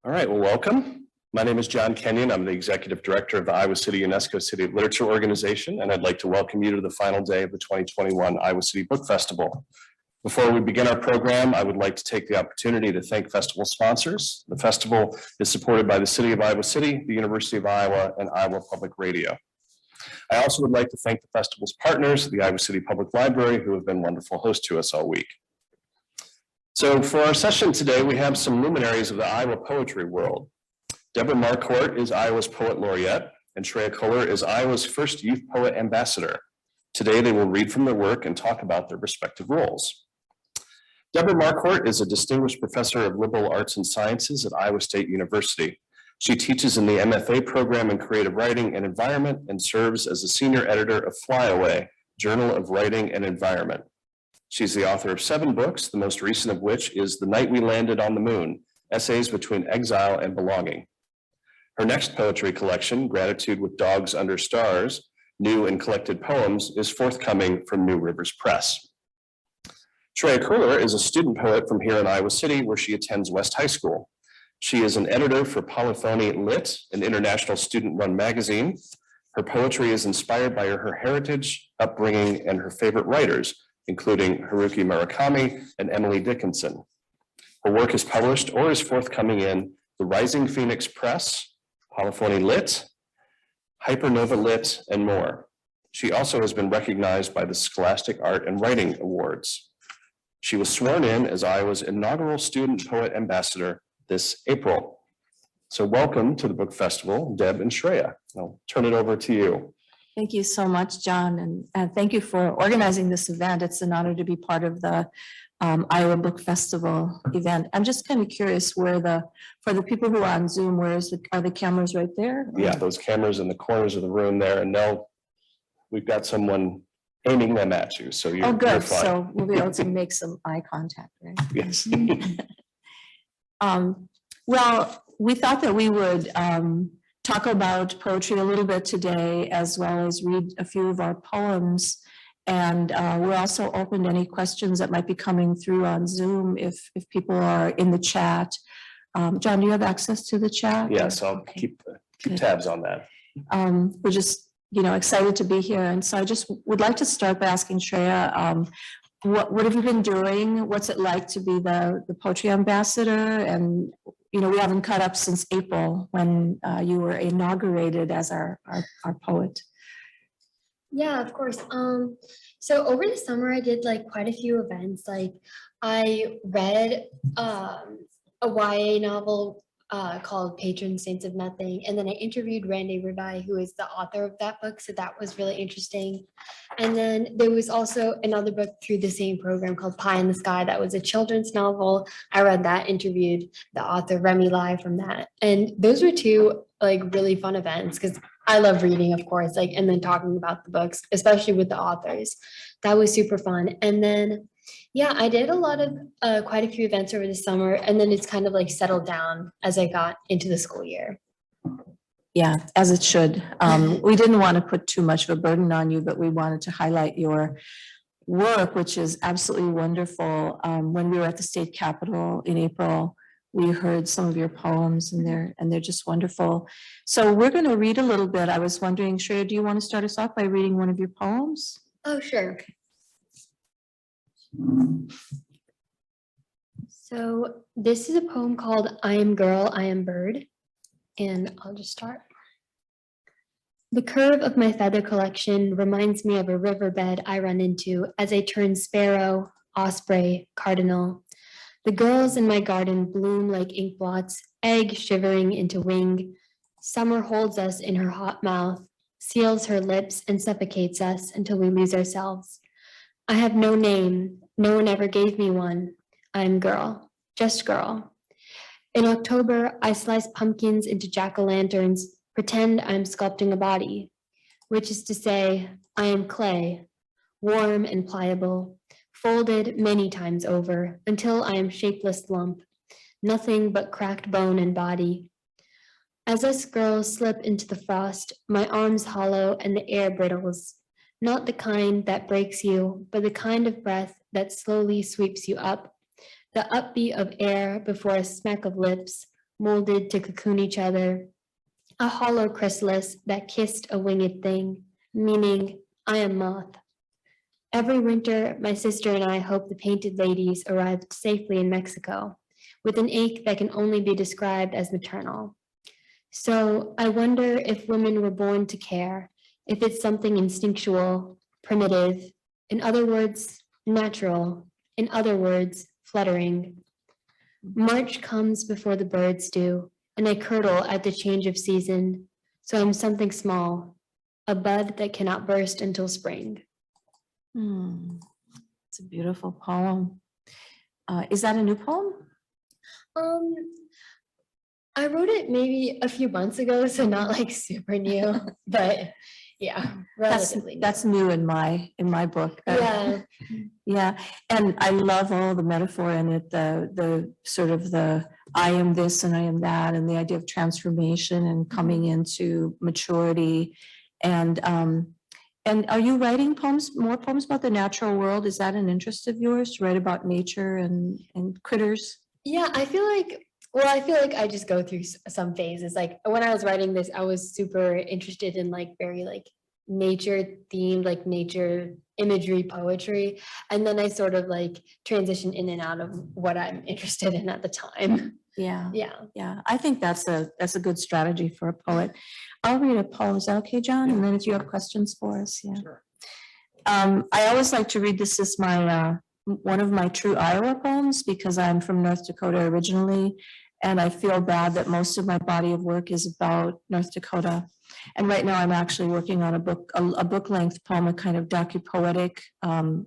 All right, well, welcome. My name is John Kenyon. I'm the Executive Director of the Iowa City UNESCO City Literature Organization, and I'd like to welcome you to the final day of the 2021 Iowa City Book Festival. Before we begin our program, I would like to take the opportunity to thank festival sponsors. The festival is supported by the City of Iowa City, the University of Iowa, and Iowa Public Radio. I also would like to thank the festival's partners, the Iowa City Public Library, who have been wonderful hosts to us all week. So for our session today, we have some luminaries of the Iowa poetry world. Debra Marquart is Iowa's Poet Laureate, and Shreya Khullar is Iowa's first Youth Poet Ambassador. Today, they will read from their work and talk about their respective roles. Debra Marquart is a distinguished professor of liberal arts and sciences at Iowa State University. She teaches in the MFA program in creative writing and environment and serves as a senior editor of Flyaway, Journal of Writing and Environment. She's the author of 7 books, the most recent of which is The Night We Landed on the Moon, Essays Between Exile and Belonging. Her next poetry collection, Gratitude with Dogs Under Stars, New and Collected Poems, is forthcoming from New Rivers Press. Shreya Khullar is a student poet from here in Iowa City, where she attends West High School. She is an editor for Polyphony Lit, an international student-run magazine. Her poetry is inspired by her heritage, upbringing, and her favorite writers, including Haruki Murakami and Emily Dickinson. Her work is published or is forthcoming in the Rising Phoenix Press, Polyphony Lit, Hypernova Lit, and more. She also has been recognized by the Scholastic Art and Writing Awards. She was sworn in as Iowa's inaugural Student Poet Ambassador this April. So welcome to the Book Festival, Deb and Shreya. I'll turn it over to you. Thank you so much, John, and thank you for organizing this event. It's an honor to be part of the Iowa Book Festival event. I'm just kind of curious for the people who are on Zoom, are the cameras right there? Yeah, those cameras in the corners of the room there, and we've got someone aiming them at you, so you're good. you're fine. So we'll be able to make some eye contact, right? Yes. Well, we thought that we would talk about poetry a little bit today, as well as read a few of our poems. And we're also open to any questions that might be coming through on Zoom if people are in the chat. John, do you have access to the chat? Yes, I'll keep tabs on that. We're just, excited to be here. And so I just would like to start by asking Shreya, what have you been doing? What's it like to be the poetry ambassador? And we haven't caught up since April when you were inaugurated as our poet. Yeah, of course. So over the summer, I did quite a few events. I read a YA novel called Patron Saints of Nothing, and then I interviewed Randy Rudai, who is the author of that book. So that was really interesting. And then there was also another book through the same program called Pie in the Sky. That was a children's novel. I read that, interviewed the author Remy Lai from that. And those were 2 really fun events because I love reading, of course, and then talking about the books, especially with the authors. That was super fun. And then, yeah, I did a lot of quite a few events over the summer, and then it's kind of settled down as I got into the school year. Yeah, as it should. We didn't want to put too much of a burden on you, but we wanted to highlight your work, which is absolutely wonderful. When we were at the state capitol in April, we heard some of your poems, and they're just wonderful. So we're going to read a little bit. I was wondering, Shreya, do you want to start us off by reading one of your poems? Oh, sure. So this is a poem called I Am Girl, I Am Bird, and I'll just start. The curve of my feather collection reminds me of a riverbed I run into as I turn sparrow, osprey, cardinal. The girls in my garden bloom like ink blots, egg shivering into wing. Summer holds us in her hot mouth, seals her lips, and suffocates us until we lose ourselves. I have no name. No one ever gave me one. I'm girl, just girl. In October, I slice pumpkins into jack-o'-lanterns, pretend I'm sculpting a body, which is to say, I am clay, warm and pliable, folded many times over until I am shapeless lump, nothing but cracked bone and body. As us girls slip into the frost, my arms hollow and the air brittles, not the kind that breaks you, but the kind of breath that slowly sweeps you up, the upbeat of air before a smack of lips, molded to cocoon each other, a hollow chrysalis that kissed a winged thing, meaning I am moth. Every winter, my sister and I hope the painted ladies arrived safely in Mexico, with an ache that can only be described as maternal. So I wonder if women were born to care, if it's something instinctual, primitive, in other words, natural, in other words, fluttering. March comes before the birds do, and I curdle at the change of season, so I'm something small, a bud that cannot burst until spring. It's a beautiful poem. Is that a new poem? I wrote it maybe a few months ago, so not like super new, but yeah, relatively new. That's new in my book. Yeah. Yeah, and I love all the metaphor in it, the sort of the I am this and I am that, and the idea of transformation and coming into maturity. And are you writing more poems about the natural world? Is that an interest of yours, to write about nature and critters? Yeah, I feel like I just go through some phases. Like when I was writing this, I was super interested in like very like nature themed, like nature imagery poetry. And then I sort of like transition in and out of what I'm interested in at the time. Yeah. Yeah. Yeah, I think that's a good strategy for a poet. I'll read a poem. Is that okay, John? And then if you have questions for us, yeah. Sure. I always like to read this as my one of my true Iowa poems, because I'm from North Dakota originally, and I feel bad that most of my body of work is about North Dakota. And right now I'm actually working on a book-length poem, a kind of docu-poetic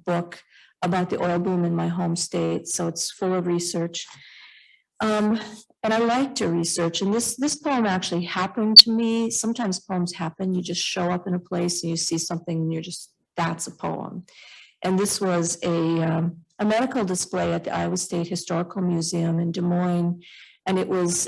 book about the oil boom in my home state. So it's full of research. And I like to research, and this poem actually happened to me. Sometimes poems happen, you just show up in a place and you see something and that's a poem. And this was a medical display at the Iowa State Historical Museum in Des Moines, and it was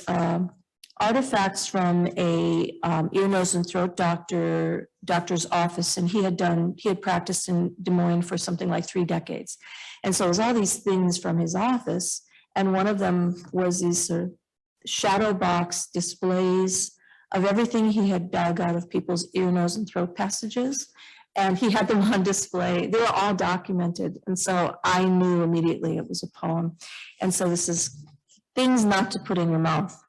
artifacts from a ear, nose, and throat doctor's office, and he had practiced in Des Moines for something like 3 decades. And so it was all these things from his office, and one of them was these sort of shadow box displays of everything he had dug out of people's ear, nose, and throat passages. And he had them on display. They were all documented. And so I knew immediately it was a poem. And so this is Things Not to Put in Your Mouth.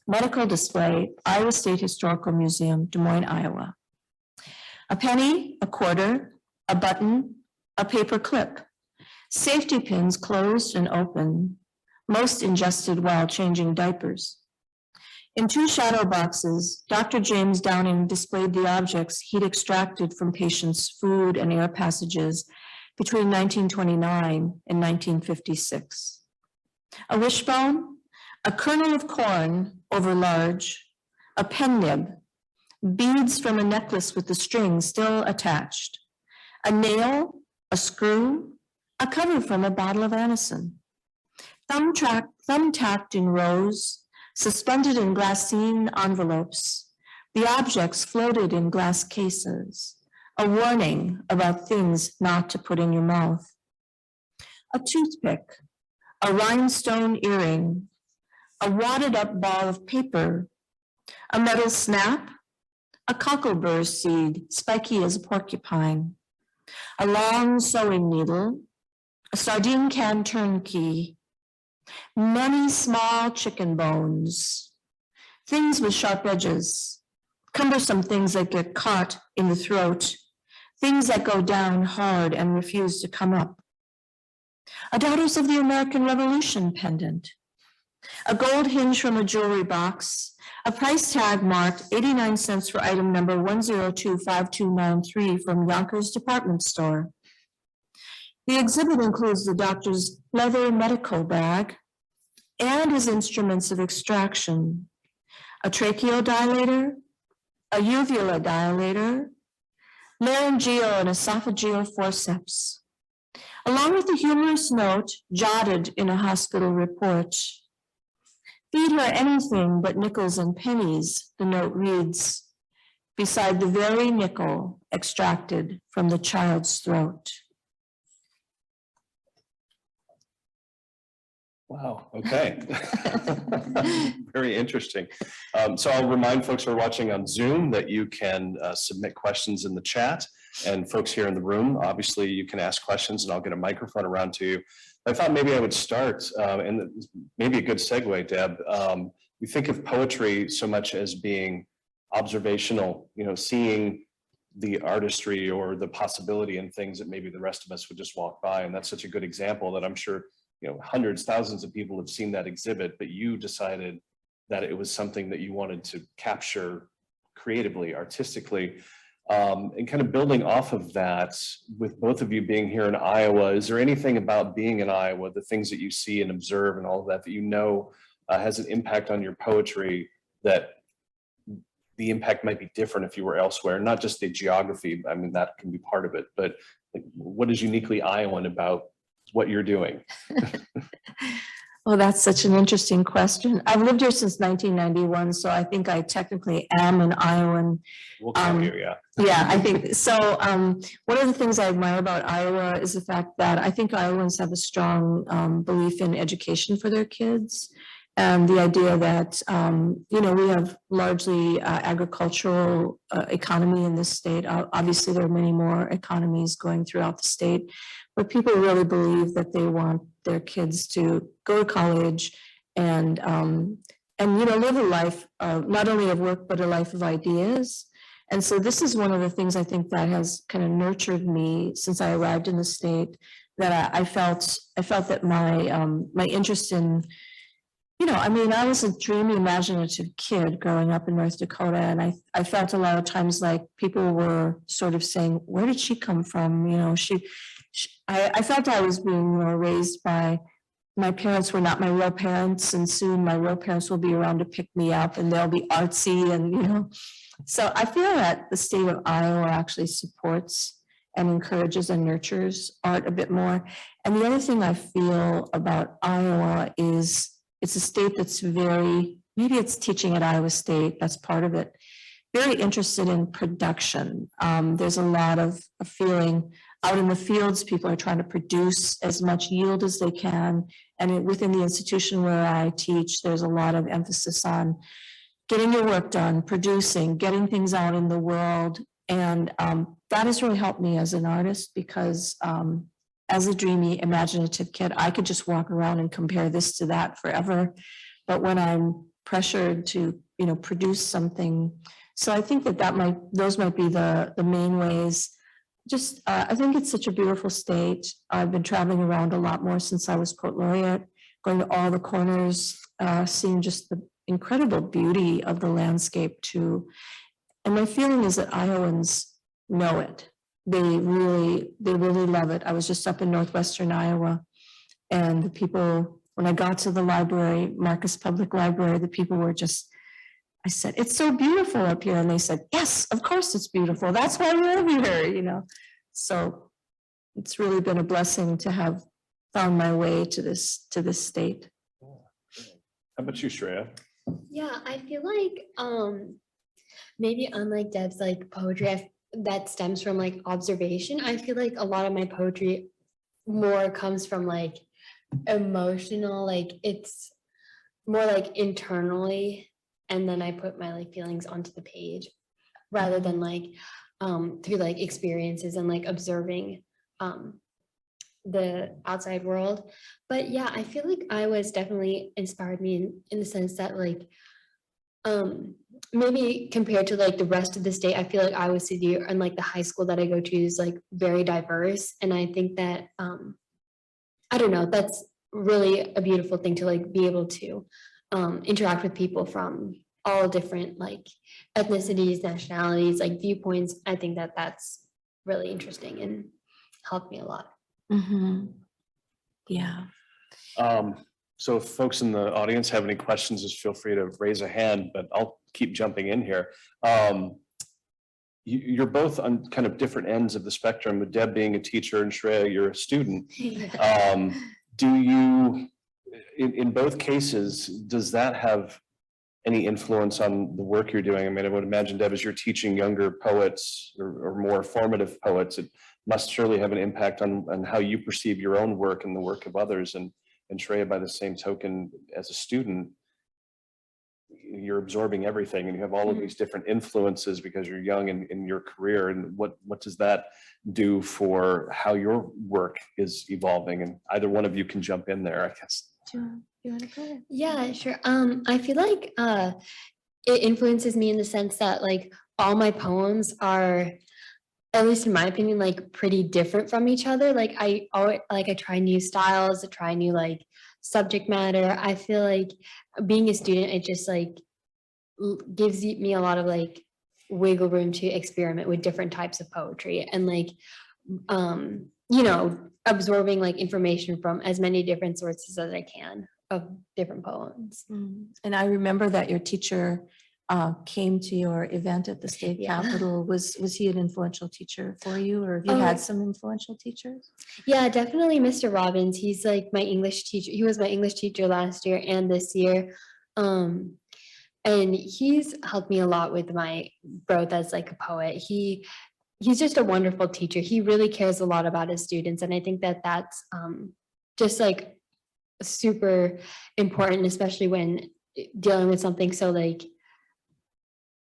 Medical display, Iowa State Historical Museum, Des Moines, Iowa. A penny, a quarter, a button, a paper clip. Safety pins closed and open, most ingested while changing diapers. In 2 shadow boxes, Dr. James Downing displayed the objects he'd extracted from patients' food and air passages between 1929 and 1956. A wishbone, a kernel of corn over large, a pen nib, beads from a necklace with the string still attached, a nail, a screw, a cover from a bottle of Anacin, thumb-tacked in rows, suspended in glassine envelopes. The objects floated in glass cases, a warning about things not to put in your mouth. A toothpick, a rhinestone earring, a wadded up ball of paper, a metal snap, a cocklebur seed, spiky as a porcupine, a long sewing needle, a sardine can turnkey, many small chicken bones, things with sharp edges, cumbersome things that get caught in the throat, things that go down hard and refuse to come up. A Daughters of the American Revolution pendant, a gold hinge from a jewelry box, a price tag marked 89 cents for item number 1025293 from Yonkers Department Store. The exhibit includes the doctor's leather medical bag and his instruments of extraction, a tracheodilator, a uvula dilator, laryngeal and esophageal forceps, along with a humorous note jotted in a hospital report. Feed her anything but nickels and pennies, the note reads, beside the very nickel extracted from the child's throat. Wow, okay. Very interesting. So I'll remind folks who are watching on Zoom that you can submit questions in the chat, and folks here in the room, obviously you can ask questions and I'll get a microphone around to you. I thought maybe I would start, and maybe a good segue, Deb. We think of poetry so much as being observational, seeing the artistry or the possibility in things that maybe the rest of us would just walk by. And that's such a good example that I'm sure hundreds, thousands of people have seen that exhibit, but you decided that it was something that you wanted to capture creatively, artistically, and kind of building off of that. With both of you being here in Iowa, is there anything about being in Iowa, the things that you see and observe and all of that, that has an impact on your poetry, that the impact might be different if you were elsewhere? Not just the geography, I mean, that can be part of it, but what is uniquely Iowan about what you're doing? Well, that's such an interesting question. I've lived here since 1991, so I think I technically am an Iowan. We'll count here, yeah. Yeah, I think so. One of the things I admire about Iowa is the fact that I think Iowans have a strong belief in education for their kids. And the idea that, we have largely agricultural economy in this state. Obviously, there are many more economies going throughout the state, but people really believe that they want their kids to go to college and live a life not only of work, but a life of ideas. And so this is one of the things I think that has kind of nurtured me since I arrived in the state, that I felt that my interest in, I was a dreamy, imaginative kid growing up in North Dakota, and I felt a lot of times like people were sort of saying, where did she come from? I felt I was being raised by, my parents were not my real parents, and soon my real parents will be around to pick me up and they'll be artsy, and so I feel that the state of Iowa actually supports and encourages and nurtures art a bit more. And the other thing I feel about Iowa is it's a state that's maybe it's teaching at Iowa State, that's part of it, very interested in production. There's a lot of a feeling out in the fields, people are trying to produce as much yield as they can. And within the institution where I teach, there's a lot of emphasis on getting your work done, producing, getting things out in the world. And that has really helped me as an artist, because as a dreamy, imaginative kid, I could just walk around and compare this to that forever. But when I'm pressured to, produce something, so I think those might be the main ways. Just, I think it's such a beautiful state. I've been traveling around a lot more since I was Poet Laureate, going to all the corners, seeing just the incredible beauty of the landscape too. And my feeling is that Iowans know it. They really love it. I was just up in northwestern Iowa, and the people, when I got to the library, Marcus Public Library, the people were just, I said, it's so beautiful up here. And they said, yes, of course it's beautiful. That's why we live here, So it's really been a blessing to have found my way to this state. How about you, Shreya? Yeah, I feel like maybe unlike Deb's poetry that stems from observation, I feel like a lot of my poetry more comes from emotional, it's more internally, and then I put my feelings onto the page rather than through experiences and observing the outside world. But yeah, I feel like Iowa's definitely inspired me in the sense that maybe compared to the rest of the state, I feel like Iowa City and the high school that I go to is very diverse. And I think that I don't know, that's really a beautiful thing to be able to interact with people from all different ethnicities, nationalities, viewpoints. I think that that's really interesting and helped me a lot. Mm-hmm. Yeah. So if folks in the audience have any questions, just feel free to raise a hand, but I'll keep jumping in here. You're both on kind of different ends of the spectrum, with Deb being a teacher and Shreya, you're a student. Do you, in both cases, does that have any influence on the work you're doing? I mean, I would imagine, Deb, as you're teaching younger poets or more formative poets, it must surely have an impact on how you perceive your own work and the work of others. And And Shreya, by the same token, as a student, you're absorbing everything and you have all of these different influences because you're young in your career. And what does that do for how your work is evolving? And either one of you can jump in there, I guess. Do you want to go ahead? Yeah, sure. I feel like it influences me in the sense that like all my poems are, at least in my opinion, like pretty different from each other. Like I always I try new styles, I try new like subject matter. I feel like being a student, it just like gives me a lot of like wiggle room to experiment with different types of poetry and like you know, absorbing like information from as many different sources as I can of different poems. And I remember that your teacher came to your event at the state capitol. Was he an influential teacher for you, or have you had some influential teachers? Yeah, definitely Mr. Robbins. He's like my English teacher. He was my English teacher last year and this year. And he's helped me a lot with my growth as like a poet. He's just a wonderful teacher. He really cares a lot about his students. And I think that that's just like super important, especially when dealing with something so like,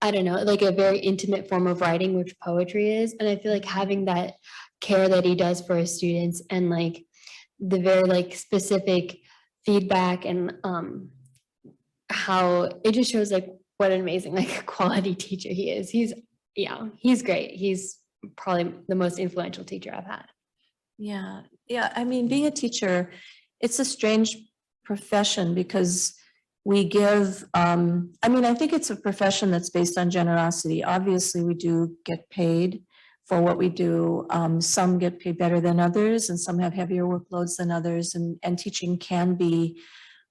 I don't know, like a very intimate form of writing, which poetry is. And I feel like having that care that he does for his students and like the very like specific feedback and how it just shows like what an amazing like quality teacher he is. He's great. He's probably the most influential teacher I've had. Yeah. I mean, being a teacher, it's a strange profession because we give, I mean, I think it's a profession that's based on generosity. Obviously, we do get paid for what we do. Some get paid better than others, and some have heavier workloads than others. And teaching can be,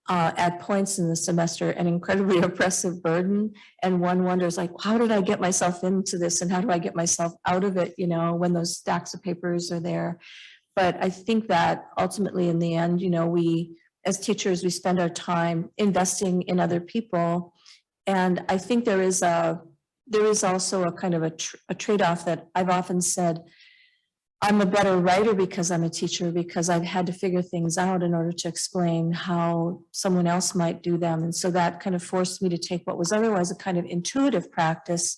at points in the semester, an incredibly oppressive burden. And one wonders, like, how did I get myself into this? And how do I get myself out of it, you know, when those stacks of papers are there? But I think that ultimately, in the end, you know, we, as teachers, we spend our time investing in other people. And I think there is also a kind of a trade-off that I've often said, I'm a better writer because I'm a teacher, because I've had to figure things out in order to explain how someone else might do them. And so that kind of forced me to take what was otherwise a kind of intuitive practice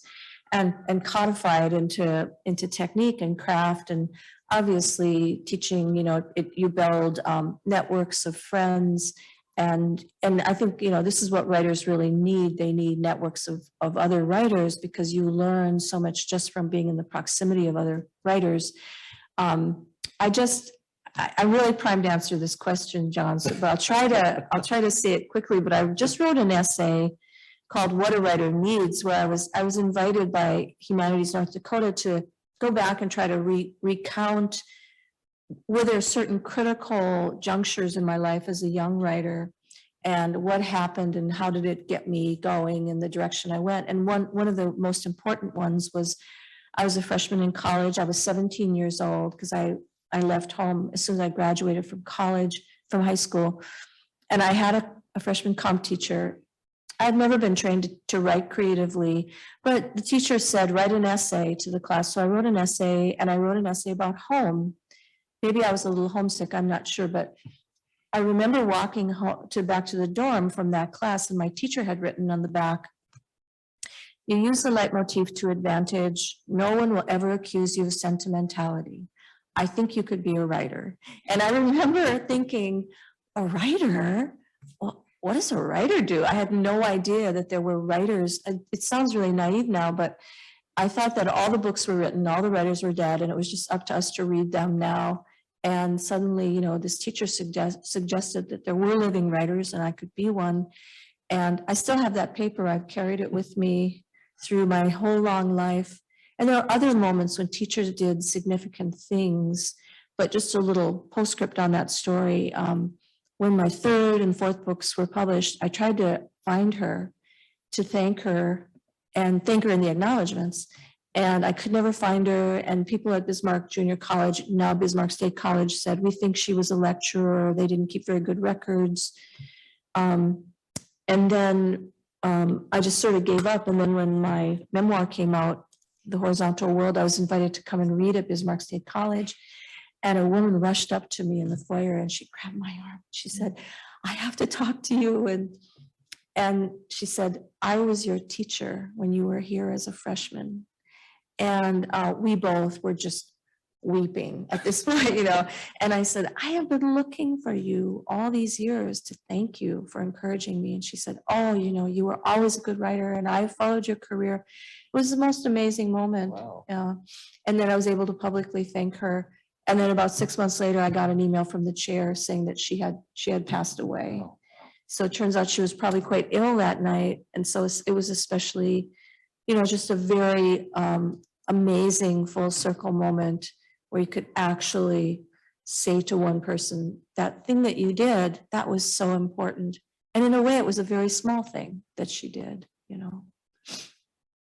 and codify it into technique and craft. And obviously teaching, you know, you build networks of friends. And I think, you know, this is what writers really need. They need networks of other writers, because you learn so much just from being in the proximity of other writers. I'm really primed to answer this question, John, but I'll try to say it quickly. But I just wrote an essay called "What a Writer Needs," where I was invited by Humanities North Dakota to go back and try to recount, were there certain critical junctures in my life as a young writer, and what happened and how did it get me going in the direction I went. And one of the most important ones was, I was a freshman in college. I was 17 years old because I left home as soon as I graduated from high school. And I had a freshman comp teacher. I'd never been trained to write creatively, but the teacher said, write an essay to the class. So I wrote an essay, and I wrote an essay about home. Maybe I was a little homesick, I'm not sure, but I remember walking back to the dorm from that class, and my teacher had written on the back, you use the leitmotif to advantage. No one will ever accuse you of sentimentality. I think you could be a writer. And I remember thinking, a writer? Well, what does a writer do? I had no idea that there were writers. It sounds really naive now, but I thought that all the books were written, all the writers were dead, and it was just up to us to read them now. And suddenly, you know, this teacher suggested that there were living writers and I could be one. And I still have that paper. I've carried it with me through my whole long life. And there are other moments when teachers did significant things, but just a little postscript on that story. When my third and fourth books were published, I tried to find her, to thank her, and thank her in the acknowledgements. And I could never find her. And people at Bismarck Junior College, now Bismarck State College, said, we think she was a lecturer. They didn't keep very good records. And then I just sort of gave up. And then when my memoir came out, The Horizontal World, I was invited to come and read at Bismarck State College. And a woman rushed up to me in the foyer and she grabbed my arm. She said, I have to talk to you. And she said, I was your teacher when you were here as a freshman. And we both were just weeping at this point, you know. And I said, I have been looking for you all these years to thank you for encouraging me. And she said, oh, you know, you were always a good writer and I followed your career. It was the most amazing moment. Wow. And then I was able to publicly thank her. And then about 6 months later, I got an email from the chair saying that she had passed away. Wow. So it turns out she was probably quite ill that night. And so it was especially, you know, just a very amazing full circle moment where you could actually say to one person, that thing that you did, that was so important. And in a way, it was a very small thing that she did, you know.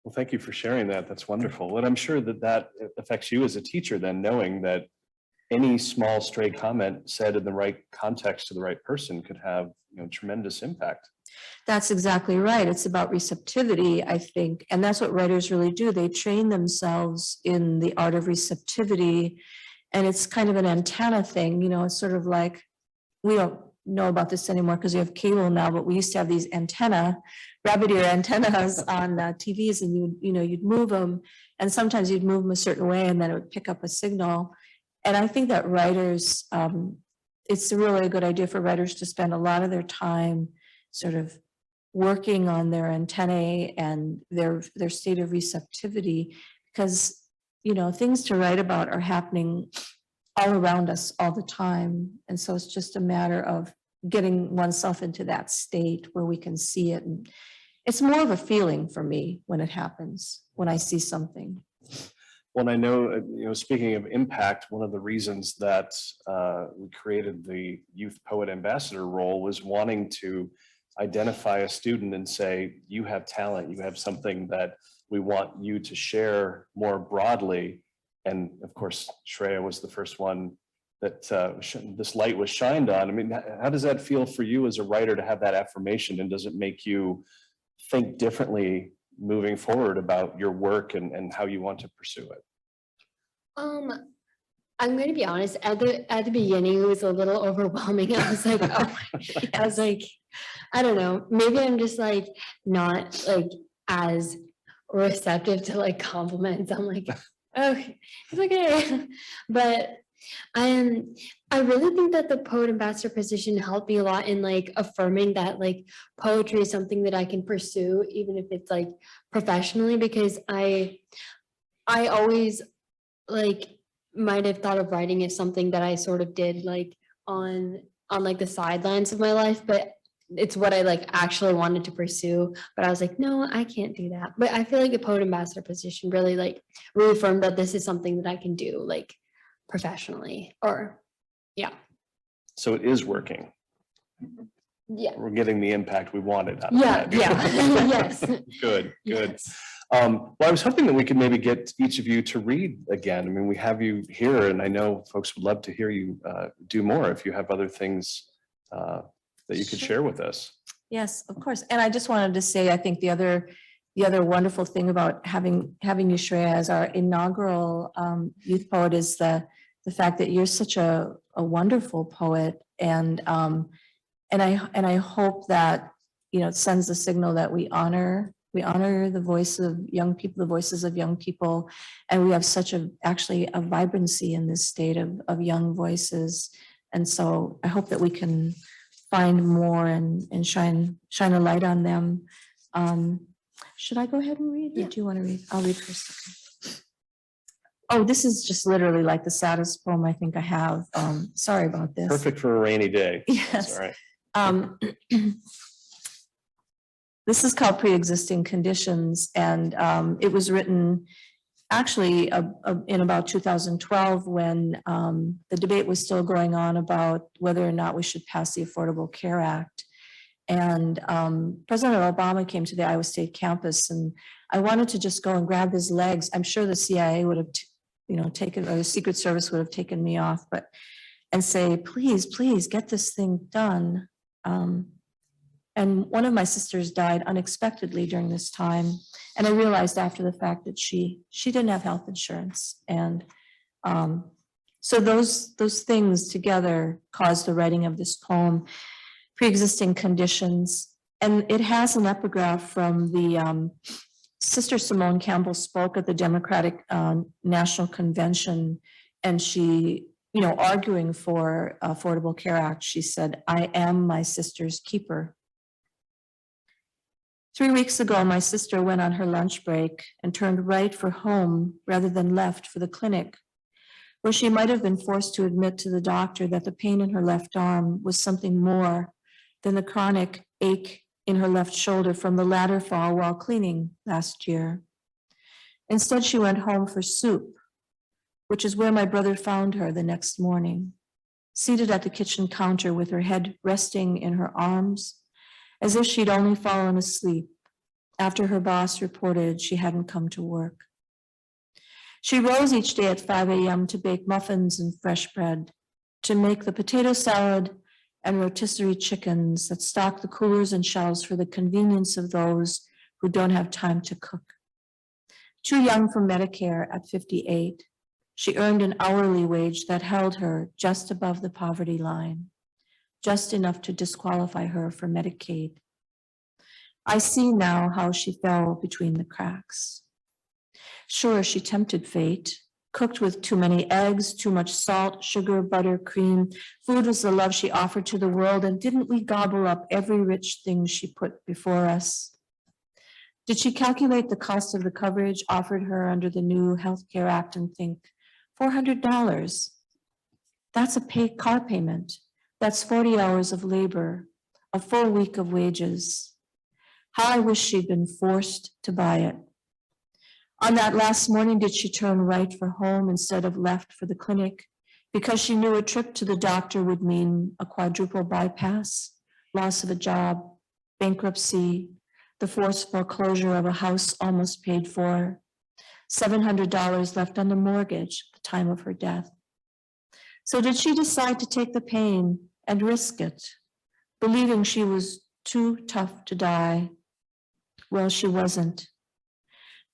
Well, thank you for sharing that. That's wonderful. And I'm sure that that affects you as a teacher then, knowing that any small stray comment said in the right context to the right person could have, you know, tremendous impact. That's exactly right. It's about receptivity, I think. And that's what writers really do. They train themselves in the art of receptivity. And it's kind of an antenna thing, you know, it's sort of like, we don't know about this anymore because we have cable now, but we used to have these rabbit ear antennas on TVs, and you'd move them, and sometimes you'd move them a certain way and then it would pick up a signal. And I think that writers, it's really a good idea for writers to spend a lot of their time sort of working on their antennae and their state of receptivity, because, you know, things to write about are happening all around us all the time. And so it's just a matter of getting oneself into that state where we can see it. And it's more of a feeling for me when it happens, when I see something. Well, I know, you know, speaking of impact, one of the reasons that we created the Youth Poet Ambassador role was wanting to identify a student and say, you have talent, you have something that we want you to share more broadly. And of course, Shreya was the first one that this light was shined on. I mean, how does that feel for you as a writer to have that affirmation? And does it make you think differently moving forward about your work and how you want to pursue it? I'm going to be honest, at the beginning, it was a little overwhelming. I was like, oh, I was like, I don't know, maybe I'm just like not like as receptive to like compliments. I'm like, oh, it's okay. But I really think that the poet ambassador position helped me a lot in like affirming that like poetry is something that I can pursue, even if it's like professionally, because I always like might have thought of writing as something that I sort of did like on like the sidelines of my life, but it's what I like actually wanted to pursue. But I was like, no, I can't do that. But I feel like the poet ambassador position really like reaffirmed that this is something that I can do like professionally, or yeah. So it is working. Yeah. We're getting the impact we wanted out of Yeah. that. Yeah. Yes. Good. Yes. Well, I was hoping that we could maybe get each of you to read again. I mean, we have you here, and I know folks would love to hear you do more if you have other things that you could share with us. Yes, of course. And I just wanted to say, I think the other wonderful thing about having you, Shreya, as our inaugural youth poet is the fact that you're such a wonderful poet, and I hope that, you know, it sends the signal that we honor the voice of young people, the voices of young people, and we have such actually a vibrancy in this state of young voices. And so I hope that we can find more and shine a light on them. Should I go ahead and read? Yeah. Or do you want to read? I'll read first. Oh, this is just literally like the saddest poem I think I have. Sorry about this. Perfect for a rainy day. Yes. That's all right. This is called Pre-Existing Conditions, and it was written actually in about 2012 when the debate was still going on about whether or not we should pass the Affordable Care Act. And President Obama came to the Iowa State campus, and I wanted to just go and grab his legs. I'm sure the CIA would have, taken, or the Secret Service would have taken me off, and say, please, please get this thing done. And one of my sisters died unexpectedly during this time. And I realized after the fact that she didn't have health insurance. And So those things together caused the writing of this poem, Pre-Existing Conditions. And it has an epigraph from the Sister Simone Campbell spoke at the Democratic National Convention, and she, arguing for Affordable Care Act, she said, "I am my sister's keeper." 3 weeks ago, my sister went on her lunch break and turned right for home rather than left for the clinic, where she might have been forced to admit to the doctor that the pain in her left arm was something more than the chronic ache in her left shoulder from the ladder fall while cleaning last year. Instead, she went home for soup, which is where my brother found her the next morning, seated at the kitchen counter with her head resting in her arms, as if she'd only fallen asleep after her boss reported she hadn't come to work. She rose each day at 5 a.m. to bake muffins and fresh bread, to make the potato salad and rotisserie chickens that stock the coolers and shelves for the convenience of those who don't have time to cook. Too young for Medicare at 58, she earned an hourly wage that held her just above the poverty line, just enough to disqualify her for Medicaid. I see now how she fell between the cracks. Sure, she tempted fate, cooked with too many eggs, too much salt, sugar, butter, cream. Food was the love she offered to the world, and didn't we gobble up every rich thing she put before us? Did she calculate the cost of the coverage offered her under the new Health Care Act and think, $400? That's a car payment. That's 40 hours of labor, a full week of wages. How I wish she'd been forced to buy it. On that last morning, did she turn right for home instead of left for the clinic because she knew a trip to the doctor would mean a quadruple bypass, loss of a job, bankruptcy, the forced foreclosure of a house almost paid for, $700 left on the mortgage at the time of her death? So did she decide to take the pain and risk it, believing she was too tough to die? Well, she wasn't.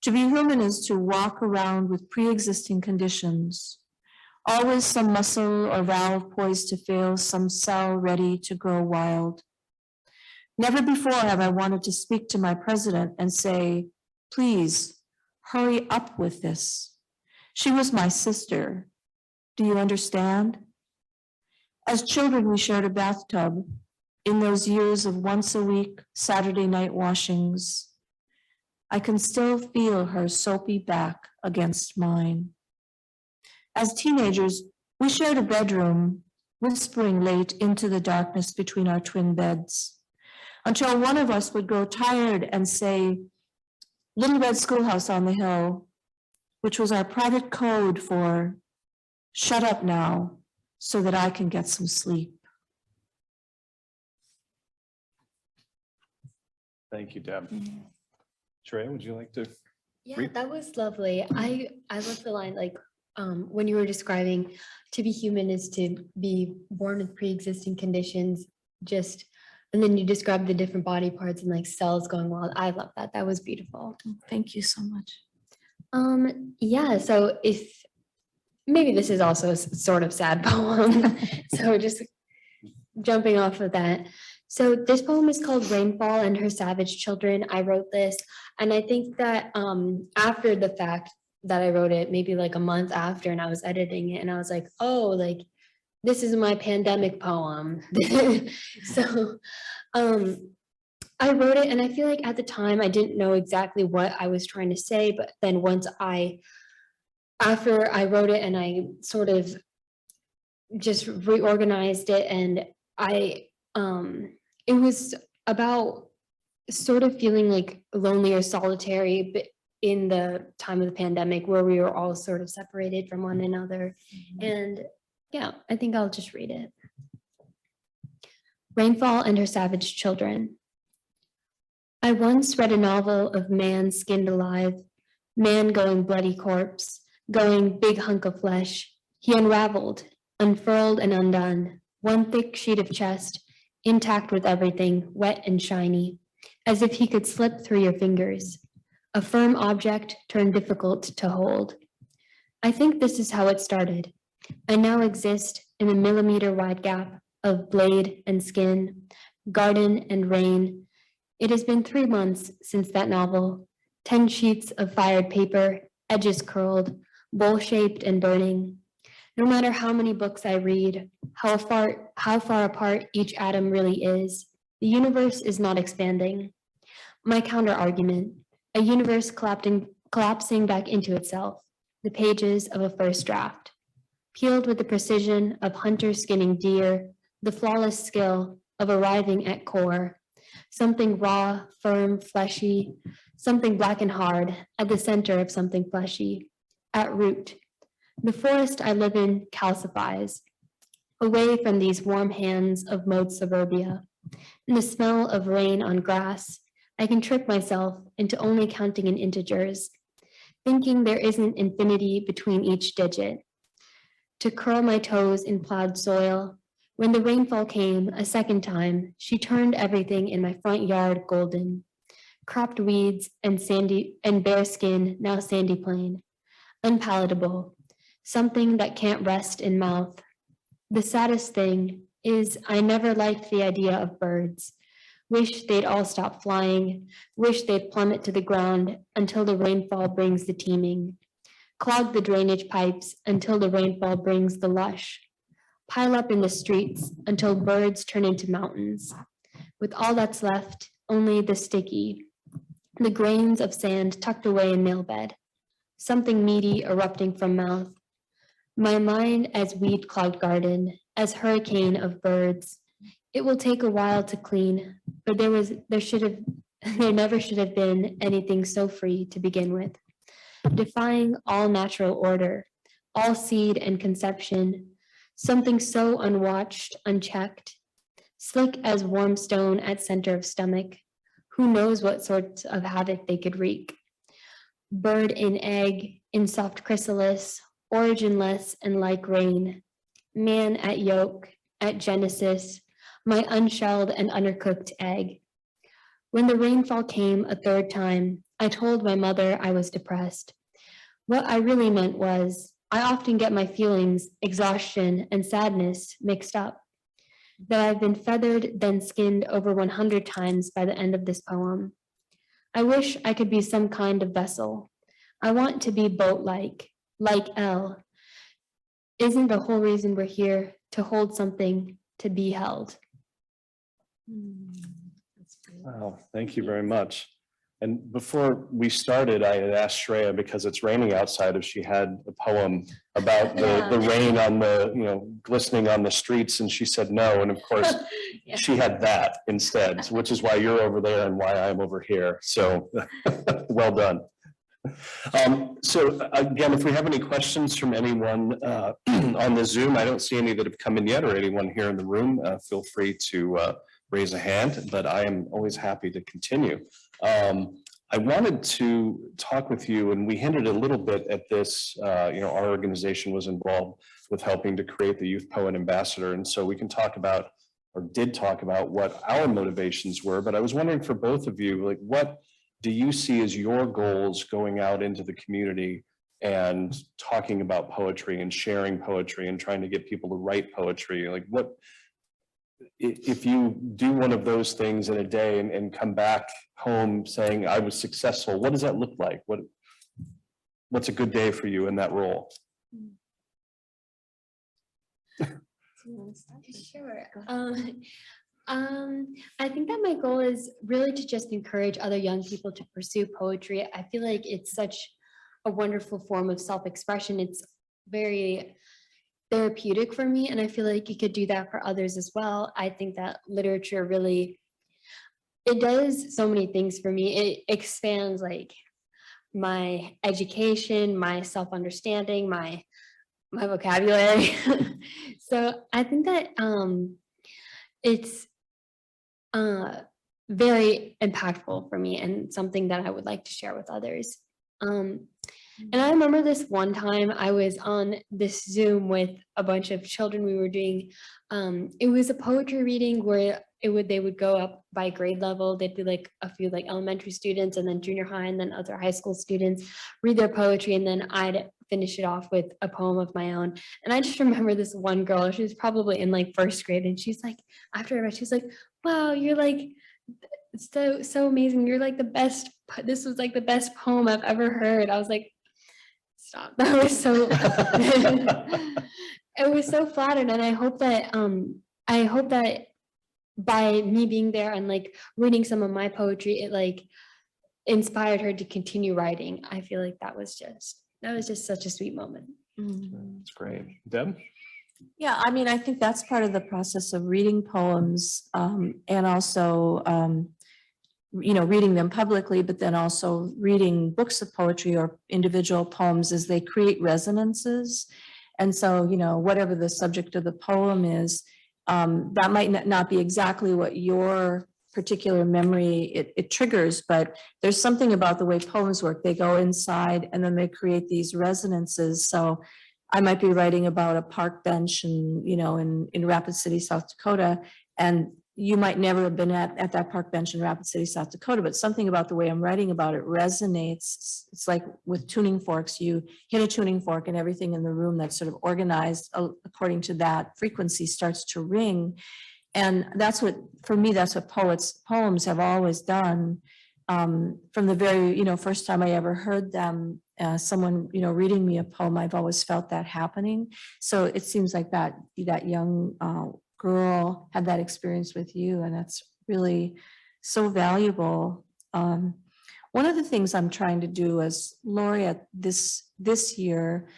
To be human is to walk around with pre-existing conditions, always some muscle or valve poised to fail, some cell ready to grow wild. Never before have I wanted to speak to my president and say, please, hurry up with this. She was my sister. Do you understand? As children, we shared a bathtub in those years of once a week Saturday night washings. I can still feel her soapy back against mine. As teenagers, we shared a bedroom, whispering late into the darkness between our twin beds, until one of us would grow tired and say, Little Red Schoolhouse on the Hill, which was our private code for shut up now so that I can get some sleep. Thank you, Deb. Shreya, would you like to? Yeah, that was lovely. I love the line, like when you were describing to be human is to be born with pre-existing conditions, and then you described the different body parts and like cells going wild. I love that. That was beautiful. Thank you so much. Yeah, so if maybe this is also a sort of sad poem. So just jumping off of that. So this poem is called Rainfall and Her Savage Children. I wrote this, and I think that after the fact that I wrote it, maybe like a month after, and I was editing it, and I was like, oh, like this is my pandemic poem. So I wrote it, and I feel like at the time I didn't know exactly what I was trying to say, but then after I wrote it and I sort of just reorganized it, and it was about sort of feeling like lonely or solitary, but in the time of the pandemic where we were all sort of separated from one another. And yeah, I think I'll just read it. Rainfall and Her Savage Children. I once read a novel of man skinned alive, man going bloody corpse, going big hunk of flesh. He unraveled, unfurled and undone, one thick sheet of chest, intact with everything, wet and shiny, as if he could slip through your fingers, a firm object turned difficult to hold. I think this is how it started. I now exist in a millimeter-wide gap of blade and skin, garden and rain. It has been 3 months since that novel, 10 sheets of fired paper, edges curled, bowl-shaped and burning. No matter how many books I read, how far apart each atom really is, the universe is not expanding. My counter-argument, a universe collapsing back into itself, the pages of a first draft, peeled with the precision of hunter skinning deer, the flawless skill of arriving at core, something raw, firm, fleshy, something black and hard at the center of something fleshy, at root. The forest I live in calcifies, away from these warm hands of mowed suburbia. In the smell of rain on grass, I can trick myself into only counting in integers, thinking there isn't infinity between each digit. To curl my toes in plowed soil, when the rainfall came a second time, she turned everything in my front yard golden. Cropped weeds and bare skin, now sandy plain. Unpalatable, something that can't rest in mouth. The saddest thing is I never liked the idea of birds. Wish they'd all stop flying, wish they'd plummet to the ground until the rainfall brings the teeming. Clog the drainage pipes until the rainfall brings the lush. Pile up in the streets until birds turn into mountains. With all that's left, only the sticky, the grains of sand tucked away in nail bed, something meaty erupting from mouth. My mind as weed-clogged garden, as hurricane of birds. It will take a while to clean, but there never should have been anything so free to begin with. Defying all natural order, all seed and conception, something so unwatched, unchecked, slick as warm stone at center of stomach. Who knows what sorts of havoc they could wreak? Bird in egg, in soft chrysalis, originless and like rain. Man at yolk, at genesis, my unshelled and undercooked egg. When the rainfall came a third time, I told my mother I was depressed. What I really meant was, I often get my feelings, exhaustion, and sadness mixed up. That I've been feathered, then skinned over 100 times by the end of this poem. I wish I could be some kind of vessel. I want to be boat-like, like Elle. Isn't the whole reason we're here to hold something, to be held? Wow, thank you very much. And before we started, I had asked Shreya, because it's raining outside, if she had a poem about the rain on the, glistening on the streets, and she said no. And of course, Yeah. she had that instead, which is why you're over there and why I'm over here. So well done. So again, if we have any questions from anyone on the Zoom, I don't see any that have come in yet, or anyone here in the room, feel free to raise a hand, but I am always happy to continue. I wanted to talk with you, and we hinted a little bit at this, our organization was involved with helping to create the Youth Poet Ambassador, and so we can talk about, or did talk about, what our motivations were, but I was wondering for both of you, like, what do you see as your goals going out into the community and talking about poetry and sharing poetry and trying to get people to write poetry? Like, what, if you do one of those things in a day and come back home saying I was successful, what does that look like? What's a good day for you in that role? Sure. I think that my goal is really to just encourage other young people to pursue poetry. I feel like it's such a wonderful form of self-expression. It's very therapeutic for me, and I feel like you could do that for others as well. I think that literature really, it does so many things for me. It expands like my education, my self-understanding, my vocabulary. So I think that it's very impactful for me and something that I would like to share with others. And I remember this one time I was on this Zoom with a bunch of children. We were doing, it was a poetry reading where they would go up by grade level. They'd be like a few like elementary students and then junior high and then other high school students read their poetry. And then I'd finish it off with a poem of my own. And I just remember this one girl, she was probably in like first grade, and she's like, after I read, she's like, wow, you're like so amazing. You're like the best. This was like the best poem I've ever heard. I was like, stop. That was so it was so flattered. And I hope that by me being there and like reading some of my poetry, it like inspired her to continue writing. I feel like that was just such a sweet moment. That's great. Deb? Yeah, I mean, I think that's part of the process of reading poems, and also, reading them publicly, but then also reading books of poetry or individual poems as they create resonances. And so, whatever the subject of the poem is, that might not be exactly what your particular memory it triggers, but there's something about the way poems work. They go inside and then they create these resonances. So I might be writing about a park bench and, in Rapid City, South Dakota, and you might never have been at that park bench in Rapid City, South Dakota, but something about the way I'm writing about it resonates. It's like with tuning forks, you hit a tuning fork and everything in the room that's sort of organized according to that frequency starts to ring. And that's what, for me, that's what poems have always done. From the very, first time I ever heard them, someone, reading me a poem, I've always felt that happening. So it seems like that young girl had that experience with you, and that's really so valuable. One of the things I'm trying to do as laureate this year,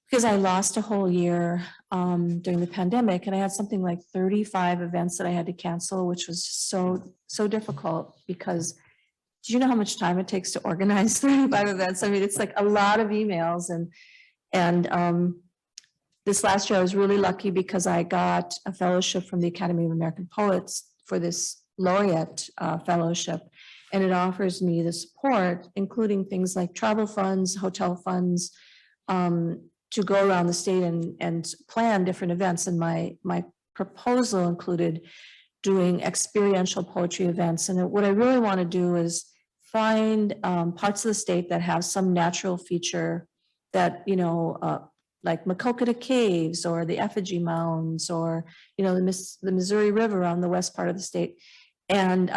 because I lost a whole year during the pandemic, and I had something like 35 events that I had to cancel, which was so difficult because do you know how much time it takes to organize 35 events? I mean, it's like a lot of emails, and this last year I was really lucky because I got a fellowship from the Academy of American Poets for this laureate fellowship, and it offers me the support, including things like travel funds, hotel funds, to go around the state and plan different events. And my proposal included doing experiential poetry events. And what I really want to do is find parts of the state that have some natural feature that, like Makokata Caves or the Effigy Mounds or, the Missouri River on the west part of the state, and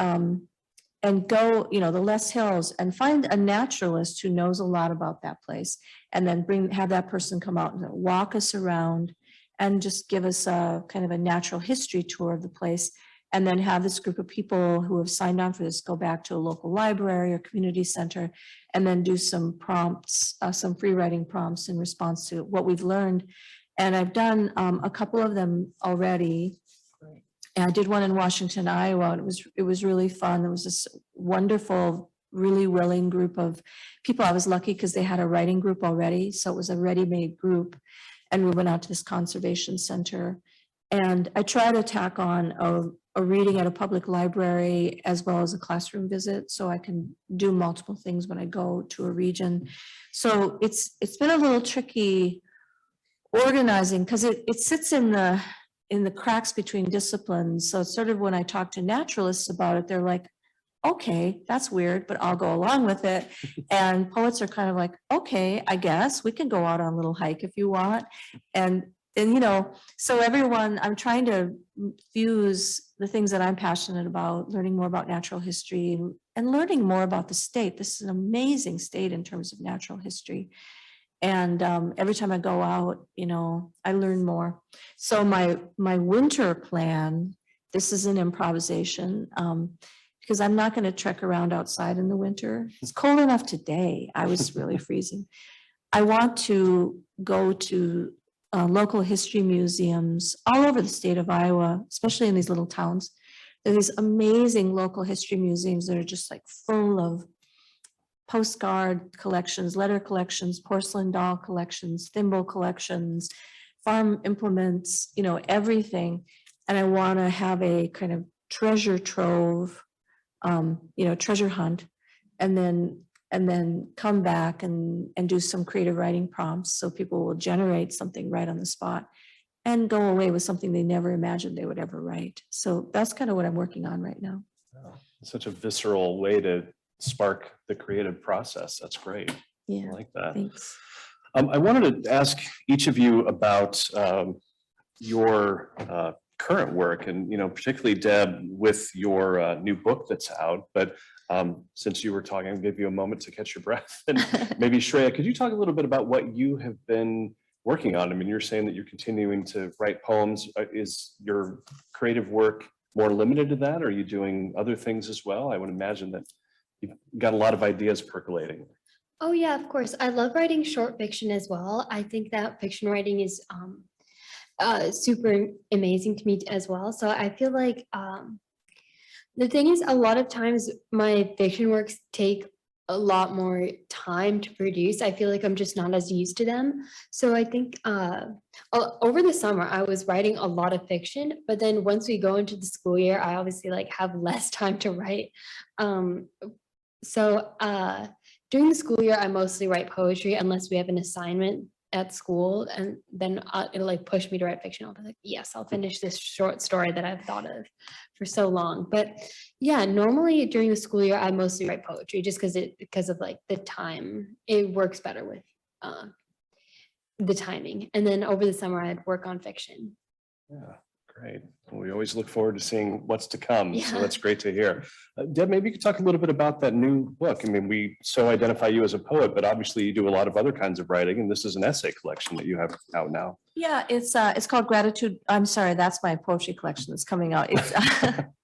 go, the Les Hills, and find a naturalist who knows a lot about that place, and then have that person come out and walk us around and just give us a kind of a natural history tour of the place. And then have this group of people who have signed on for this go back to a local library or community center and then do some prompts, some free writing prompts in response to what we've learned. And I've done a couple of them already. And I did one in Washington, Iowa, and it was really fun. There was this wonderful, really willing group of people. I was lucky because they had a writing group already. So it was a ready-made group. And we went out to this conservation center. And I try to tack on a reading at a public library as well as a classroom visit, so I can do multiple things when I go to a region. So it's been a little tricky organizing because it sits in the cracks between disciplines. So it's sort of when I talk to naturalists about it, they're like, okay, that's weird, but I'll go along with it. And poets are kind of like, okay, I guess we can go out on a little hike if you want. And so everyone, I'm trying to fuse the things that I'm passionate about, learning more about natural history and learning more about the state. This is an amazing state in terms of natural history. And every time I go out, I learn more. So my winter plan, this is an improvisation, because I'm not going to trek around outside in the winter. It's cold enough today. I was really freezing. I want to go to local history museums all over the state of Iowa, especially in these little towns. There are these amazing local history museums that are just like full of postcard collections, letter collections, porcelain doll collections, thimble collections, farm implements, everything. And I want to have a kind of treasure trove, treasure hunt, and then come back and do some creative writing prompts so people will generate something right on the spot and go away with something they never imagined they would ever write. So that's kind of what I'm working on right now. Oh, such a visceral way to spark the creative process. That's great. Yeah, I like that. thanks. I wanted to ask each of you about your current work, and particularly Deb with your new book that's out. But since you were talking, I'll give you a moment to catch your breath. And maybe Shreya, could you talk a little bit about what you have been working on? I mean, you're saying that you're continuing to write poems. Is your creative work more limited to that? Or are you doing other things as well? I would imagine that you've got a lot of ideas percolating. Oh yeah, of course. I love writing short fiction as well. I think that fiction writing is super amazing to me as well. So I feel like the thing is, a lot of times my fiction works take a lot more time to produce. I feel like I'm just not as used to them. So I think over the summer I was writing a lot of fiction, but then once we go into the school year, I obviously like have less time to write. During the school year, I mostly write poetry unless we have an assignment at school, and then it'll like push me to write fiction. I'll be like, yes, I'll finish this short story that I've thought of for so long. But yeah, normally during the school year, I mostly write poetry just because of like the time. It works better with the timing. And then over the summer, I'd work on fiction. Yeah, great. Well, we always look forward to seeing what's to come. So Yeah. that's great to hear. Deb, maybe you could talk a little bit about that new book. I mean, we so identify you as a poet, but obviously you do a lot of other kinds of writing, and this is an essay collection that you have out now. Yeah, it's called Gratitude. I'm sorry, that's my poetry collection that's coming out. It's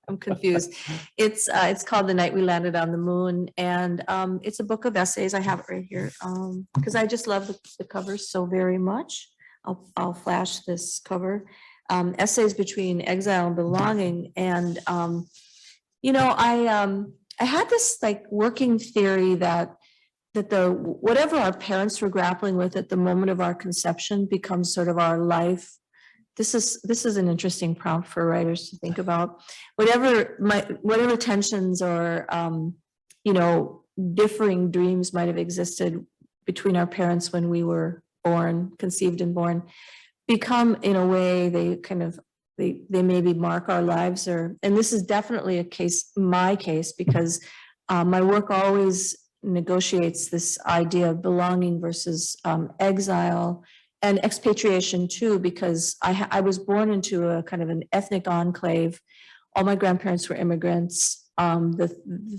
I'm confused. It's called The Night We Landed on the Moon, and it's a book of essays. I have it right here because I just love the cover so very much. I'll flash this cover. Essays Between Exile and Belonging, and I had this like working theory that whatever our parents were grappling with at the moment of our conception becomes sort of our life. This is an interesting prompt for writers to think about. Whatever tensions or differing dreams might have existed between our parents when we were conceived and born, become in a way they maybe mark our lives, and this is definitely my case, because my work always negotiates this idea of belonging versus exile and expatriation too, because I was born into a kind of an ethnic enclave. All my grandparents were immigrants. The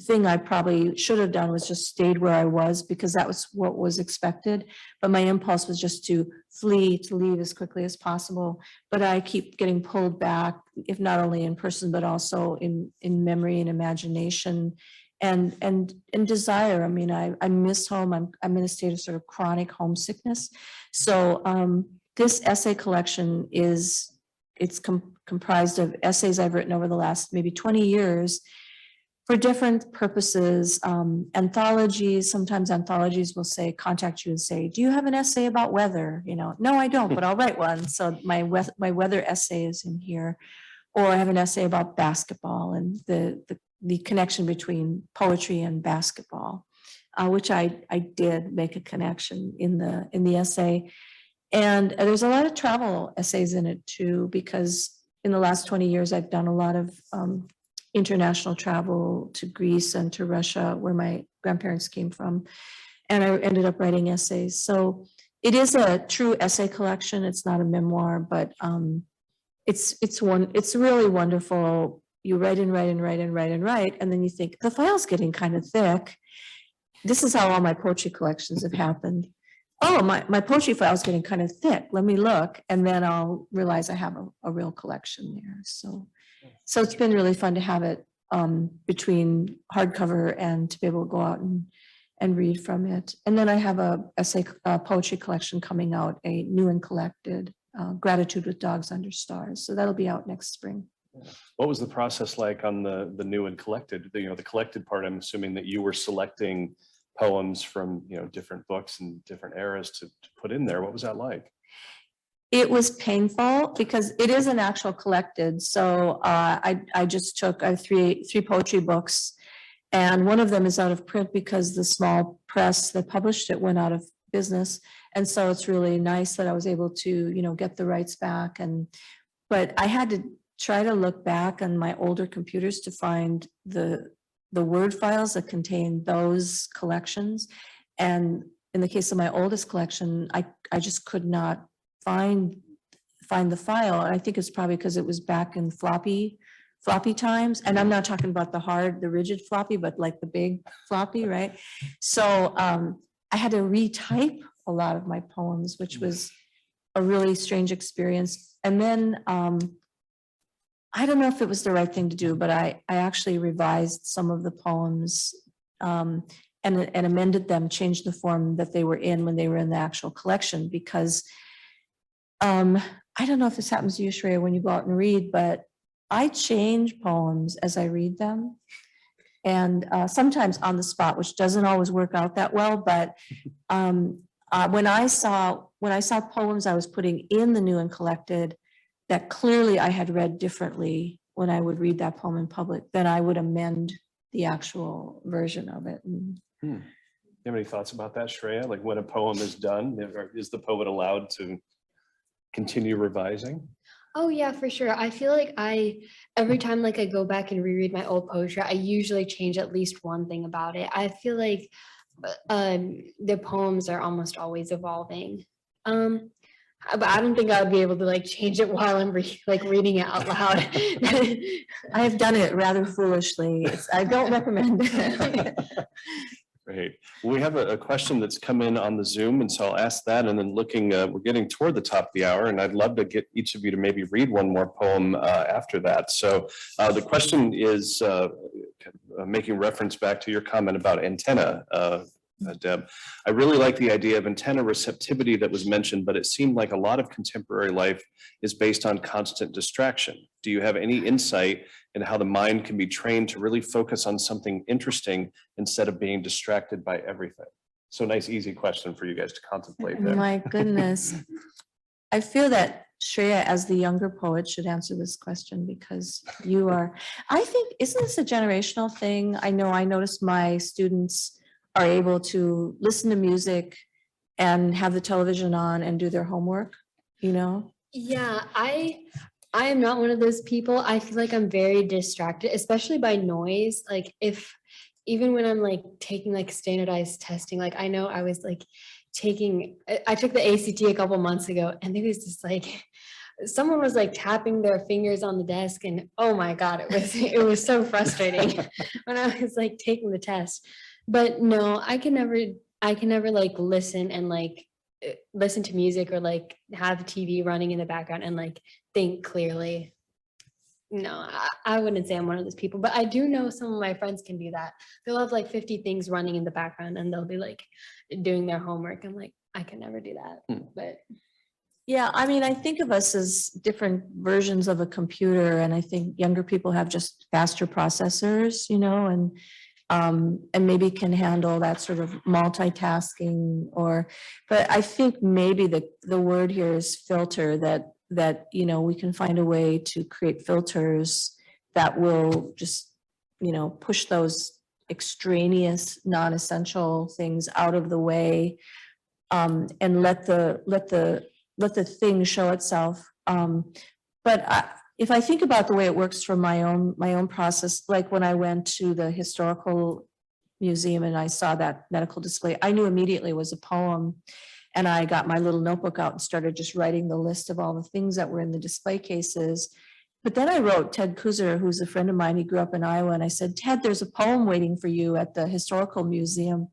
thing I probably should have done was just stayed where I was, because that was what was expected. But my impulse was just to leave as quickly as possible. But I keep getting pulled back, if not only in person, but also in memory and imagination and desire. I mean, I miss home. I'm in a state of sort of chronic homesickness. So this essay collection it's comprised of essays I've written over the last maybe 20 years for different purposes. Anthologies, sometimes anthologies will contact you and say, do you have an essay about weather? No, I don't, but I'll write one. So my weather essay is in here. Or I have an essay about basketball and the connection between poetry and basketball, which I did make a connection in the essay. And there's a lot of travel essays in it too, because in the last 20 years, I've done a lot of international travel to Greece and to Russia, where my grandparents came from. And I ended up writing essays. So it is a true essay collection. It's not a memoir, but it's really wonderful. You write and write and write and write and write, and then you think the file's getting kind of thick. This is how all my poetry collections have happened. Oh, my poetry file is getting kind of thick. Let me look, and then I'll realize I have a real collection there. So it's been really fun to have it between hardcover and to be able to go out and read from it. And then I have a poetry collection coming out, a new and collected, Gratitude with Dogs Under Stars. So that'll be out next spring. What was the process like on the new and collected? The collected part, I'm assuming that you were selecting poems from different books and different eras to put in there. What was that like? It was painful because it is an actual collected. So I just took three poetry books, and one of them is out of print because the small press that published it went out of business. And so it's really nice that I was able to get the rights back. But I had to try to look back on my older computers to find the Word files that contain those collections. And in the case of my oldest collection, I just could not find the file. And I think it's probably because it was back in floppy times. And I'm not talking about the rigid floppy, but like the big floppy, right? So I had to retype a lot of my poems, which was a really strange experience. And then I don't know if it was the right thing to do, but I actually revised some of the poems and amended them, changed the form that they were in when they were in the actual collection, because I don't know if this happens to you, Shreya, when you go out and read, but I change poems as I read them. And sometimes on the spot, which doesn't always work out that well, but when I saw poems I was putting in the new and collected that clearly I had read differently when I would read that poem in public, then I would amend the actual version of it. Do you have any thoughts about that, Shreya? Like when a poem is done, is the poet allowed to continue revising? Oh yeah, for sure. I feel like every time like I go back and reread my old poetry, I usually change at least one thing about it. I feel like the poems are almost always evolving. But I don't think I would be able to like change it while I'm reading it out loud. I have done it rather foolishly. I don't recommend it. Great. We have a question that's come in on the Zoom, and so I'll ask that. And then we're getting toward the top of the hour, and I'd love to get each of you to maybe read one more poem after that. So the question is making reference back to your comment about antenna, Deb. I really like the idea of antenna receptivity that was mentioned, but it seemed like a lot of contemporary life is based on constant distraction. Do you have any insight in how the mind can be trained to really focus on something interesting instead of being distracted by everything? So nice, easy question for you guys to contemplate there. My goodness. I feel that Shreya, as the younger poet, should answer this question because you are, I think, isn't this a generational thing? I know I noticed my students are able to listen to music and have the television on and do their homework, you know? Yeah, I am not one of those people. I feel like I'm very distracted, especially by noise. Like even when I'm like taking like standardized testing, like I know I was like I took the ACT a couple months ago, and there was just like someone was like tapping their fingers on the desk, and oh my God, it was so frustrating when I was like taking the test. But no, I can never like listen and like listen to music or like have the TV running in the background and like think clearly. No, I wouldn't say I'm one of those people, but I do know some of my friends can do that. They'll have like 50 things running in the background and they'll be like doing their homework. I'm like, I can never do that. But yeah, I mean, I think of us as different versions of a computer, and I think younger people have just faster processors, you know, and maybe can handle that sort of multitasking but I think maybe the word here is filter, that, you know, we can find a way to create filters that will just, you know, push those extraneous, non-essential things out of the way, and let the thing show itself. If I think about the way it works from my own process, like when I went to the historical museum and I saw that medical display, I knew immediately it was a poem. And I got my little notebook out and started just writing the list of all the things that were in the display cases. But then I wrote Ted Kuser, who's a friend of mine. He grew up in Iowa. And I said, Ted, there's a poem waiting for you at the historical museum.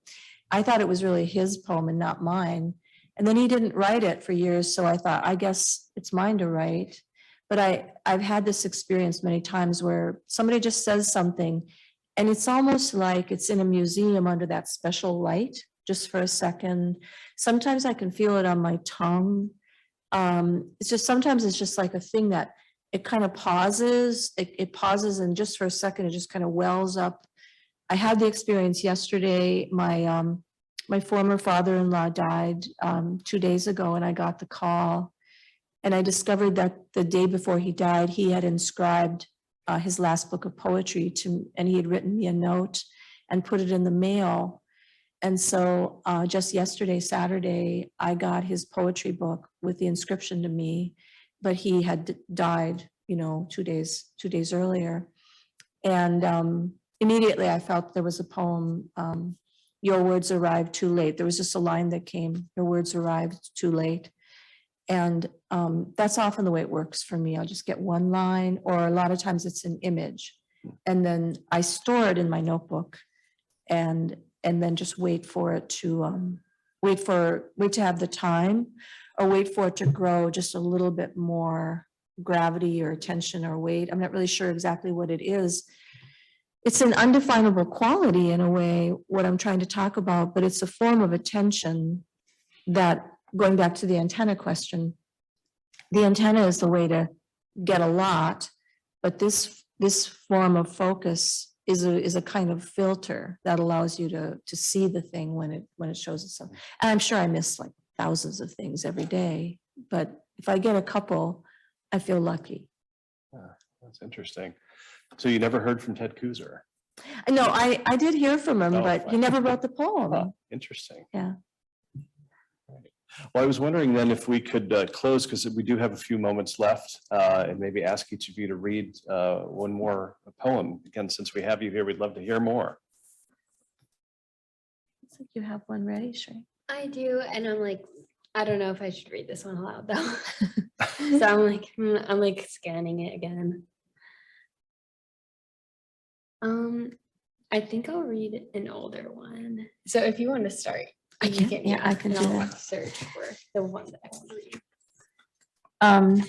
I thought it was really his poem and not mine. And then he didn't write it for years. So I thought, I guess it's mine to write. But I've had this experience many times where somebody just says something and it's almost like it's in a museum under that special light, just for a second. Sometimes I can feel it on my tongue. Sometimes it's just like a thing that it kind of pauses. It pauses, and just for a second, it just kind of wells up. I had the experience yesterday. My former father-in-law died 2 days ago, and I got the call. And I discovered that the day before he died, he had inscribed his last book of poetry and he had written me a note and put it in the mail. And so just yesterday, Saturday, I got his poetry book with the inscription to me, but he had died, you know, 2 days earlier. And immediately I felt there was a poem your words arrived too late. There was just a line that came, your words arrived too late. And that's often the way it works for me. I'll just get one line, or a lot of times it's an image. And then I store it in my notebook and then just wait for it to wait to have the time, or wait for it to grow just a little bit more gravity or attention or weight. I'm not really sure exactly what it is. It's an undefinable quality in a way, what I'm trying to talk about, but it's a form of attention that, going back to the antenna question, the antenna is the way to get a lot, but this form of focus is a kind of filter that allows you to see the thing when it shows itself. And I'm sure I miss like thousands of things every day, but if I get a couple, I feel lucky. That's interesting. So you never heard from Ted Kuser? No, I did hear from him, Oh, but he fine. never wrote the poem. Huh, interesting. Yeah. Right. Well, I was wondering then if we could close, because we do have a few moments left, and maybe ask each of you to read one more poem. Again, since we have you here, we'd love to hear more. Looks like you have one ready, Shrey. I do, and I'm like, I don't know if I should read this one aloud though. So I'm like scanning it again. I think I'll read an older one. So if you want to start, I can, yeah, I can and do I'll that. search for the one that I want to read.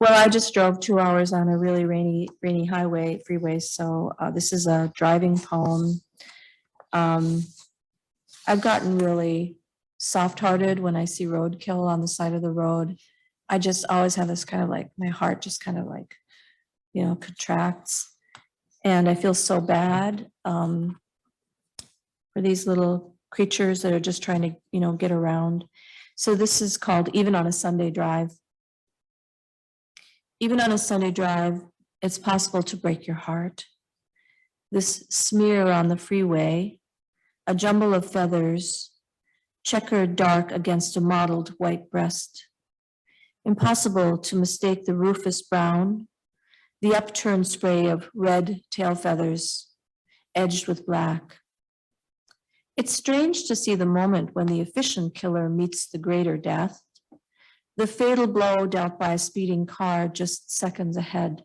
Well, I just drove 2 hours on a really rainy freeway. So this is a driving poem. I've gotten really soft-hearted when I see roadkill on the side of the road. I just always have this kind of like, my heart just kind of like, contracts. And I feel so bad for these little creatures that are just trying to, get around. So this is called Even on a Sunday Drive. Even on a Sunday drive, it's possible to break your heart. This smear on the freeway, a jumble of feathers, checkered dark against a mottled white breast. Impossible to mistake the rufous brown, the upturned spray of red tail feathers, edged with black. It's strange to see the moment when the efficient killer meets the greater death, the fatal blow dealt by a speeding car just seconds ahead.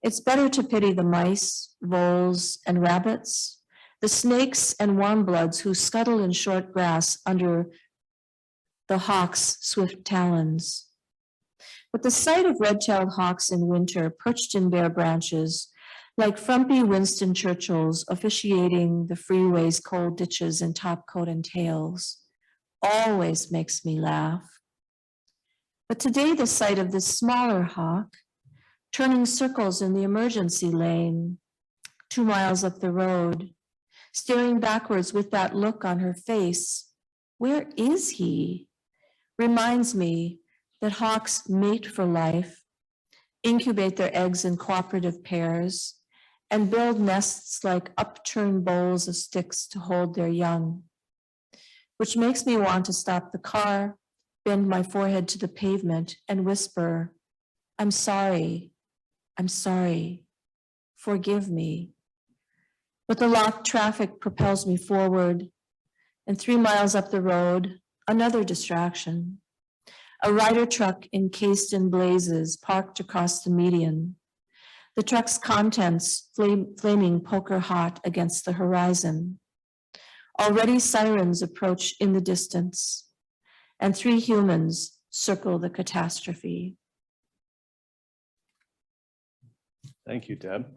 It's better to pity the mice, voles, and rabbits, the snakes and warmbloods who scuttle in short grass under the hawk's swift talons. But the sight of red-tailed hawks in winter perched in bare branches, like frumpy Winston Churchills officiating the freeway's cold ditches in topcoat and tails, always makes me laugh. But today the sight of this smaller hawk, turning circles in the emergency lane, 2 miles up the road, staring backwards with that look on her face, where is he? Reminds me that hawks mate for life, incubate their eggs in cooperative pairs, and build nests like upturned bowls of sticks to hold their young, which makes me want to stop the car, bend my forehead to the pavement, and whisper, I'm sorry, forgive me. But the locked traffic propels me forward, and 3 miles up the road, another distraction. A rider truck encased in blazes parked across the median. The truck's contents flaming poker hot against the horizon. Already sirens approach in the distance, and 3 humans circle the catastrophe. Thank you, Deb.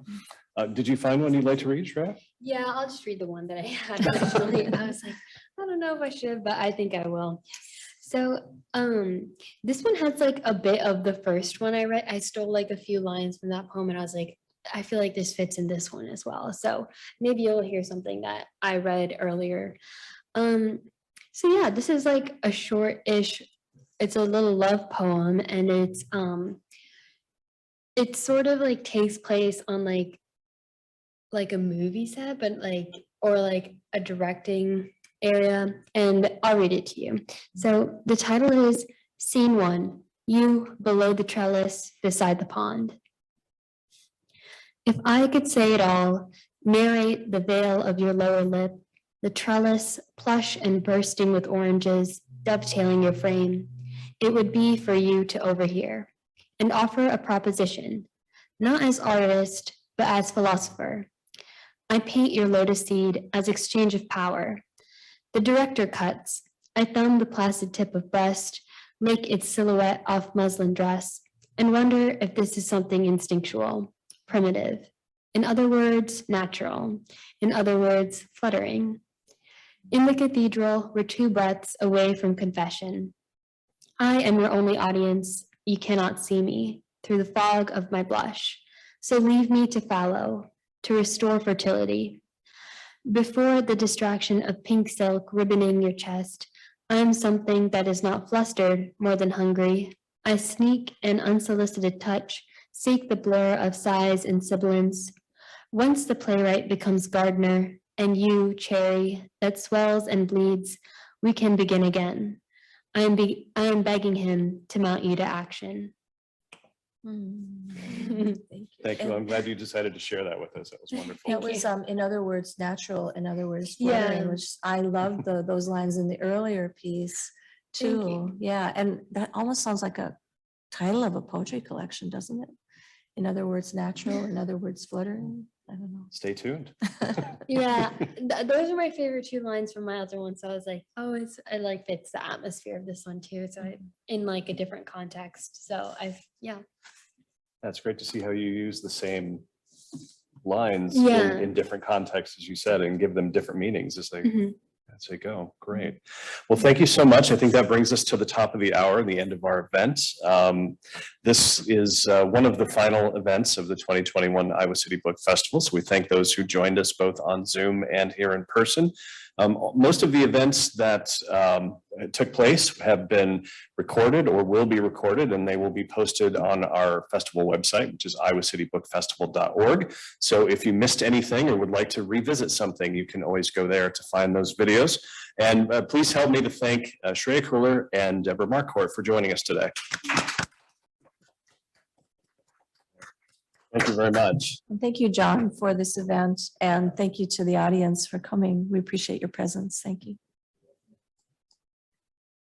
Did you find one you'd like to read, Shreya? Yeah, I'll just read the one that I had originally. I was like, I don't know if I should, but I think I will. So this one has like a bit of the first one I read. I stole like a few lines from that poem and I was like, I feel like this fits in this one as well. So maybe you'll hear something that I read earlier. So yeah, this is like a short-ish, it's a little love poem, and it sort of like takes place on like a movie set, but or like a directing area, and I'll read it to you. So the title is Scene 1, You Below the Trellis Beside the Pond. If I could say it all, narrate the veil of your lower lip The trellis, plush and bursting with oranges, dovetailing your frame. It would be for you to overhear and offer a proposition, not as artist, but as philosopher. I paint your lotus seed as exchange of power. The director cuts. I thumb the placid tip of breast, make its silhouette off muslin dress, and wonder if this is something instinctual, primitive. In other words, natural. In other words, fluttering. In the cathedral, we're 2 breaths away from confession. I am your only audience. You cannot see me through the fog of my blush. So leave me to fallow, to restore fertility. Before the distraction of pink silk ribboning your chest, I am something that is not flustered more than hungry. I sneak an unsolicited touch, seek the blur of sighs and sibilance. Once the playwright becomes gardener, and you, cherry, that swells and bleeds, we can begin again. I am begging him to mount you to action. Thank you. Thank you. And I'm glad you decided to share that with us. That was wonderful. that was, in other words, natural, in other words, Yeah. fluttering, which I love those lines in the earlier piece Thank too. you. Yeah, and that almost sounds like a title of a poetry collection, doesn't it? In other words, natural, in other words, fluttering. I don't know. Stay tuned. Yeah, those are my favorite 2 lines from my other one. So I was like, oh, it like fits the atmosphere of this one too. So in like a different context. So yeah. That's great to see how you use the same lines Yeah. in different contexts, as you said, and give them different meanings as they go. Great. Well, thank you so much. I think that brings us to the top of the hour, the end of our event. This is one of the final events of the 2021 Iowa City Book Festival. So we thank those who joined us both on Zoom and here in person. Most of the events that took place have been recorded or will be recorded, and they will be posted on our festival website, which is iowicitybookfestival.org. So if you missed anything or would like to revisit something, you can always go there to find those videos. And please help me to thank Shreya Khullar and Debra Marquart for joining us today. Thank you very much. And thank you, John, for this event, and thank you to the audience for coming. We appreciate your presence. Thank you.